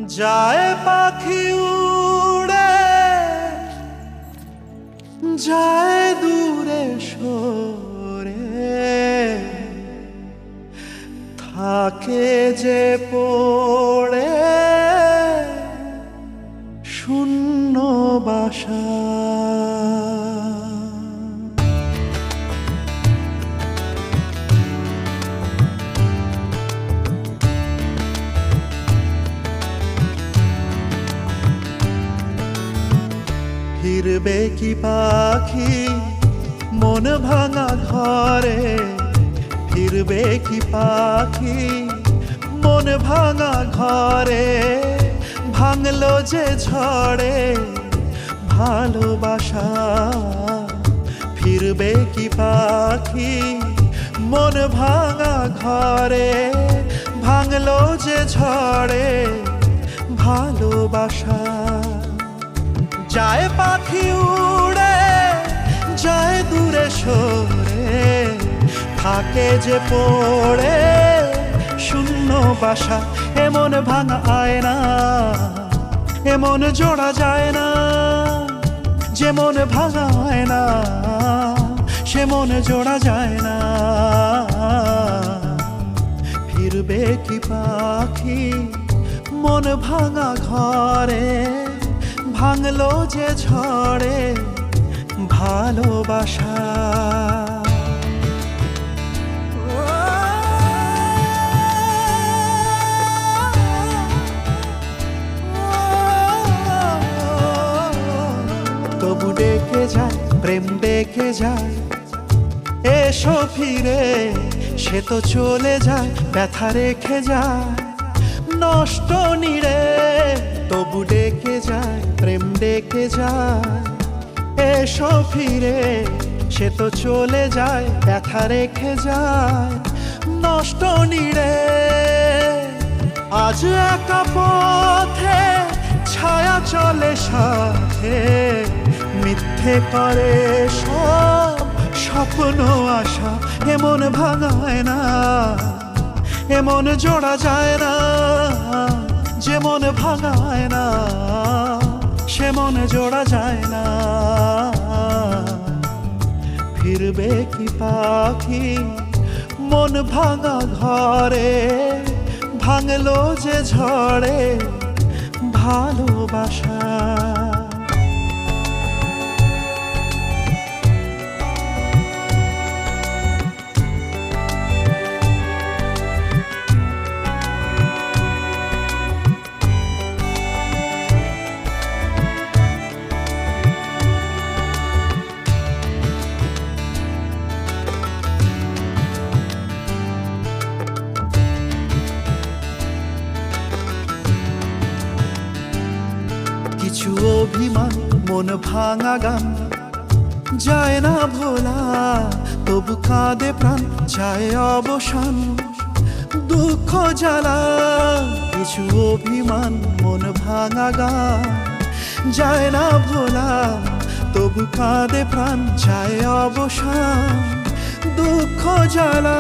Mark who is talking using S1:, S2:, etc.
S1: যায় পাখি উড়ে, যায় দূরে সরে, থাকে যে পড়ে শূন্য বাসা। ফিরবে কি পাখি মন ভাঙা ঘরে, ফিরবে কি পাখি মন ভাঙা ঘরে, ভাঙলো যে ঝড়ে ভালোবাসা। ফিরবে কি পাখি মন ভাঙা ঘরে, ভাঙলো যে ঝড়ে ভালোবাসা। যায় পাখি উড়ে, যায় দূরে সরে, থাকে যে পড়ে শূন্য বাসা। এমন ভাঙা আয়না, এমন জোড়া যায় না, যেমন ভাঙা আয়না সে মন জোড়া যায় না। ফিরবে কি পাখি মন ভাঙা ঘরে, ভাঙলো যে ঝড়ে ভালোবাসা। তবু ডেকে যায় প্রেম ডেকে যায়, এসো ফিরে, সে তো চলে যায় ব্যথা রেখে যায় নষ্ট নীড়ে। তবু ডেকে যায় প্রেম ডেকে যায়, এসো ফিরে, সে তো চলে যায় ব্যথা রেখে যায় নষ্ট নীড়ে। আজ একা পথে ছায়া চলে সাথে, মিথ্যে করে সব স্বপ্ন আশা। এমন ভাঙায় না, এমন জোড়া যায় না, যেমন ভাঙায় না সে মন জোড়া যায় না। ফিরবে কি পাখি মন ভাঙা ঘরে, ভাঙলো যে ঝড়ে ভালোবাসা। কিছু অভিমান মন ভাঙা গান যায় না ভোলা, তবু কাঁদে প্রাণ যায় অবসান দুঃখ জ্বালা। কিছু অভিমান মন ভাঙা গান যায় না ভোলা, তবু কাঁদে প্রাণ যায় অবসান দুঃখ জ্বালা।